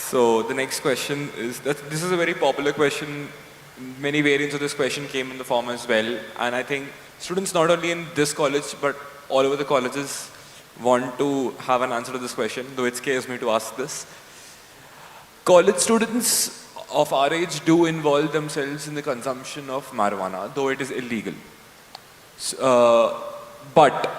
So the next question is that this is a very popular question. Many variants of this question came in the form as well, and I think students not only in this college but all over the colleges want to have an answer to this question, though it scares me to ask this. College students of our age do involve themselves in the consumption of marijuana, though it is illegal. But,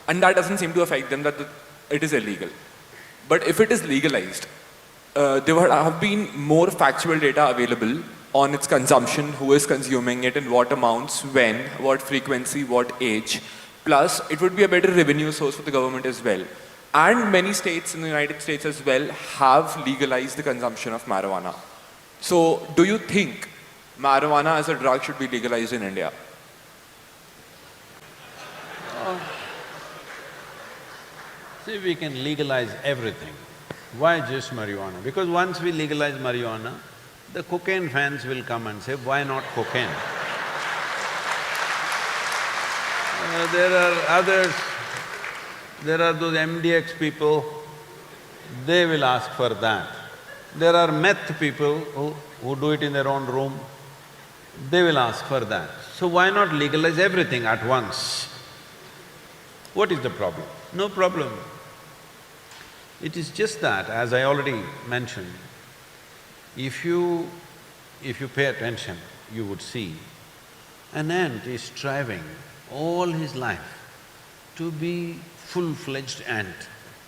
and that doesn't seem to affect them that it is illegal. But if it is legalized, there would have been more factual data available on its consumption, who is consuming it, in what amounts, when, what frequency, what age. Plus, it would be a better revenue source for the government as well. And many states in the United States as well have legalized the consumption of marijuana. So, do you think marijuana as a drug should be legalized in India? See, we can legalize everything. Why just marijuana? Because once we legalize marijuana, the cocaine fans will come and say, why not cocaine? There are others, there are those MDX people, they will ask for that. There are meth people who do it in their own room, they will ask for that. So why not legalize everything at once? What is the problem? No problem. It is just that, as I already mentioned, if you pay attention, you would see an ant is striving all his life to be full-fledged ant.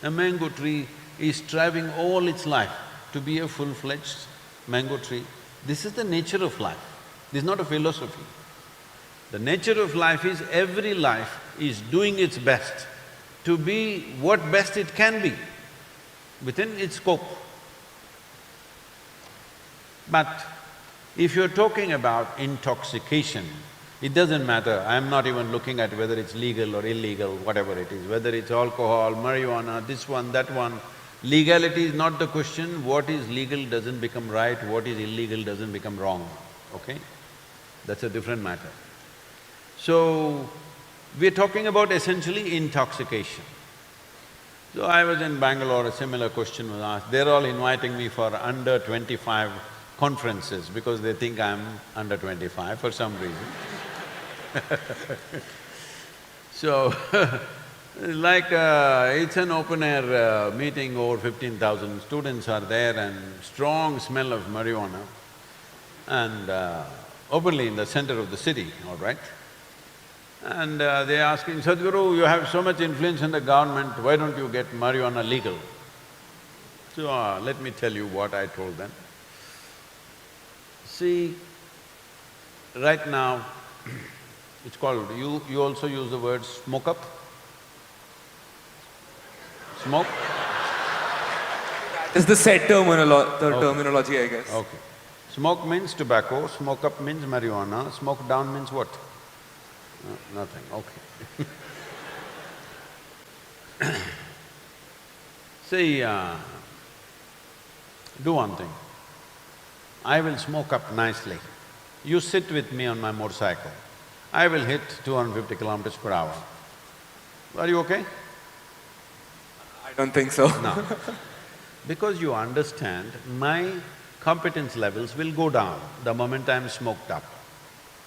A mango tree is striving all its life to be a full-fledged mango tree. This is the nature of life, this is not a philosophy. The nature of life is every life is doing its best to be what best it can be within its scope. But if you're talking about intoxication, it doesn't matter, I'm not even looking at whether it's legal or illegal, whatever it is, whether it's alcohol, marijuana, this one, that one. Legality is not the question, what is legal doesn't become right, what is illegal doesn't become wrong, okay? That's a different matter. So, we're talking about essentially intoxication. So I was in Bangalore, a similar question was asked, they're all inviting me for under 25 conferences because they think I'm under 25 for some reason. So, it's an open-air meeting, over 15,000 students are there and strong smell of marijuana and openly in the center of the city, all right? And they're asking, Sadhguru, you have so much influence in the government, why don't you get marijuana legal? So let me tell you what I told them. See, right now, it's called… you also use the word smoke up? Smoke? It's the set terminology, I guess. Okay. Smoke means tobacco, smoke up means marijuana, smoke down means what? Nothing, okay. See, do one thing. I will smoke up nicely. You sit with me on my motorcycle. I will hit 250 kilometers per hour. Are you okay? I don't think so. No. Because you understand, my competence levels will go down the moment I'm smoked up.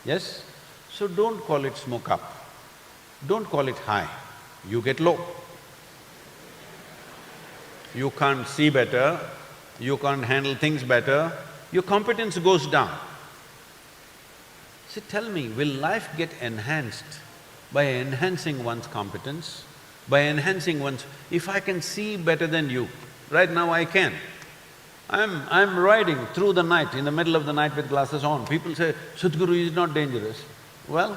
Yes? So don't call it smoke up, don't call it high, you get low. You can't see better, you can't handle things better, your competence goes down. See, tell me, will life get enhanced by enhancing one's competence, by enhancing one's… If I can see better than you, right now I can. I'm riding through the night, in the middle of the night with glasses on, people say, Sadhguru, is it not dangerous? Well,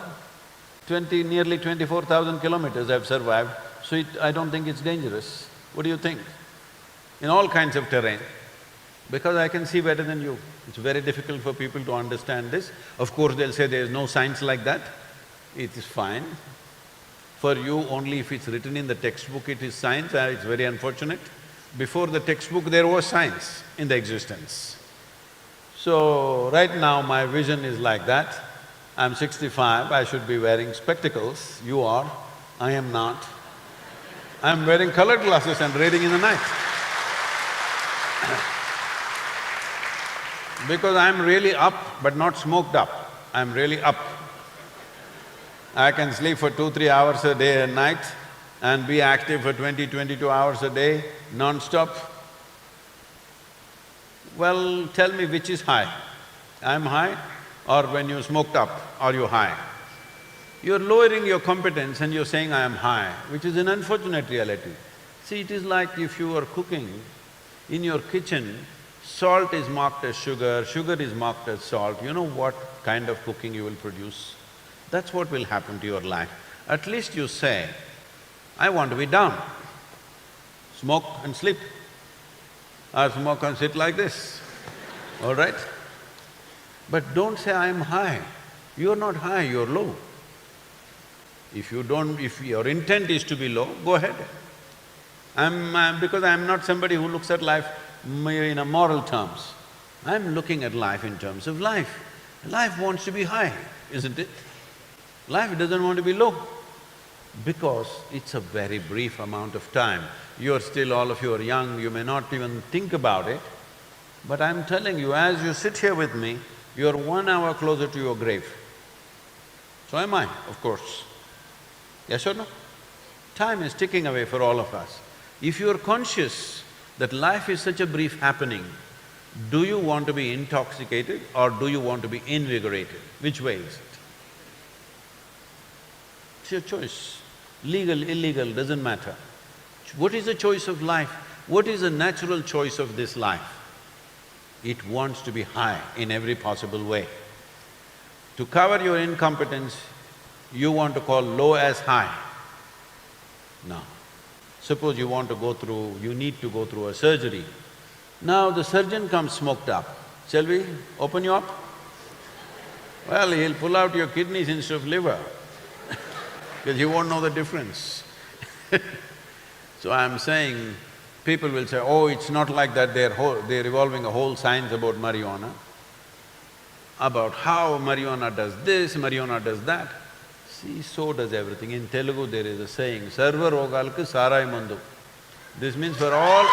nearly 24,000 kilometers I've survived, so I don't think it's dangerous. What do you think? In all kinds of terrain, because I can see better than you. It's very difficult for people to understand this. Of course, they'll say there's no science like that. It is fine. For you, only if it's written in the textbook it is science, it's very unfortunate. Before the textbook, there was science in the existence. So, right now my vision is like that. I'm 65, I should be wearing spectacles, you are, I am not. I'm wearing colored glasses and reading in the night. Because I'm really up but not smoked up. I'm really up. I can sleep for 2-3 hours a day and night and be active for 20-22 hours a day, non-stop. Well, tell me which is high. I'm high, or when you smoked up, are you high? You're lowering your competence and you're saying, I am high, which is an unfortunate reality. See, it is like if you are cooking, in your kitchen, salt is marked as sugar, sugar is marked as salt, you know what kind of cooking you will produce? That's what will happen to your life. At least you say, I want to be down, smoke and sleep, or smoke and sit like this, all right? But don't say, I am high. You're not high, you're low. If your intent is to be low, go ahead. Because I'm not somebody who looks at life in a moral terms. I'm looking at life in terms of life. Life wants to be high, isn't it? Life doesn't want to be low, because it's a very brief amount of time. All of you are young, you may not even think about it, but I'm telling you, as you sit here with me, you're 1 hour closer to your grave. So am I, of course. Yes or no? Time is ticking away for all of us. If you're conscious that life is such a brief happening, do you want to be intoxicated or do you want to be invigorated? Which way is it? It's your choice. Legal, illegal, doesn't matter. What is the choice of life? What is the natural choice of this life? It wants to be high in every possible way. To cover your incompetence, you want to call low as high. No. Suppose you need to go through a surgery. Now the surgeon comes smoked up. Shall we open you up? Well, he'll pull out your kidneys instead of liver because you won't know the difference. So I'm saying, people will say, oh, it's not like that, they're evolving a whole science about marijuana, about how marijuana does this, marijuana does that. See, so does everything. In Telugu there is a saying, Sarva rogalku sarai mandu. This means for all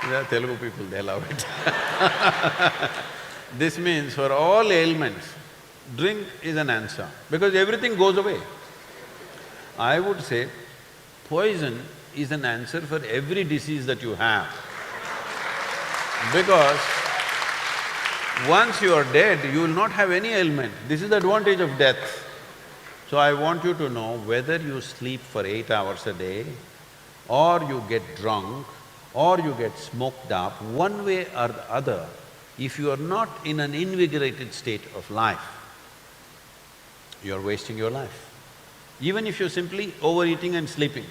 There are Telugu people, they love it This means for all ailments, drink is an answer, because everything goes away. I would say, poison is an answer for every disease that you have. Because once you are dead, you will not have any ailment. This is the advantage of death. So I want you to know, whether you sleep for 8 hours a day, or you get drunk, or you get smoked up, one way or the other, if you are not in an invigorated state of life, you are wasting your life. Even if you're simply overeating and sleeping,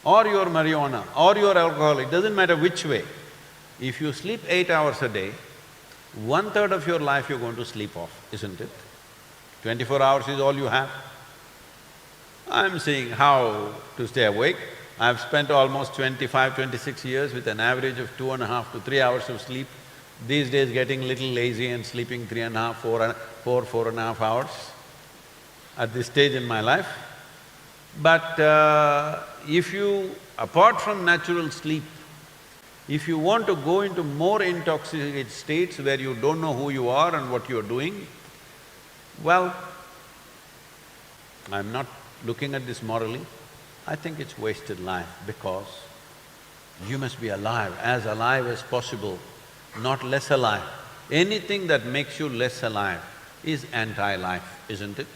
or you're marijuana, or you're alcoholic, doesn't matter which way. If you sleep 8 hours a day, 1/3 of your life you're going to sleep off, isn't it? 24 hours is all you have. I'm seeing how to stay awake. I've spent almost 25, 26 years with an average of 2.5 to 3 hours of sleep. These days getting little lazy and sleeping 3.5, 4.5 hours at this stage in my life. But if you… apart from natural sleep, if you want to go into more intoxicated states where you don't know who you are and what you're doing, well, I'm not looking at this morally. I think it's wasted life, because you must be alive as possible, not less alive. Anything that makes you less alive is anti-life, isn't it?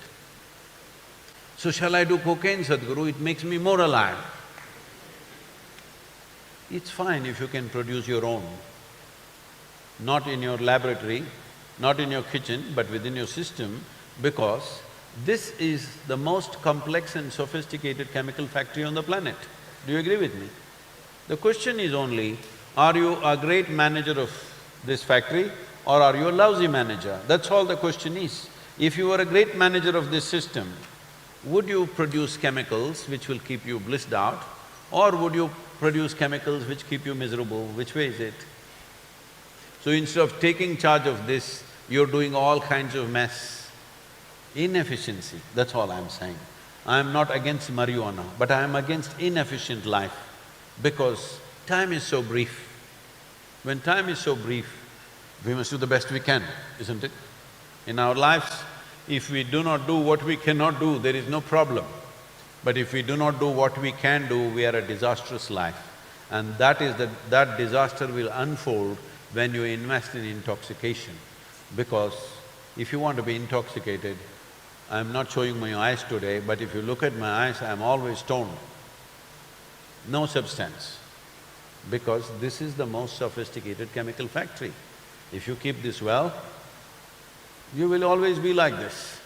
So shall I do cocaine, Sadhguru? It makes me more alive. It's fine if you can produce your own, not in your laboratory, not in your kitchen, but within your system, because this is the most complex and sophisticated chemical factory on the planet. Do you agree with me? The question is only, are you a great manager of this factory or are you a lousy manager? That's all the question is. If you were a great manager of this system, would you produce chemicals which will keep you blissed out, or would you produce chemicals which keep you miserable? Which way is it? So instead of taking charge of this, you're doing all kinds of mess. Inefficiency, that's all I'm saying. I'm not against marijuana, but I'm against inefficient life, because time is so brief. When time is so brief, we must do the best we can, isn't it? In our lives, if we do not do what we cannot do, there is no problem. But if we do not do what we can do, we are a disastrous life. And that disaster will unfold when you invest in intoxication. Because if you want to be intoxicated, I'm not showing my eyes today, but if you look at my eyes, I'm always stoned. No substance. Because this is the most sophisticated chemical factory. If you keep this well, you will always be like this.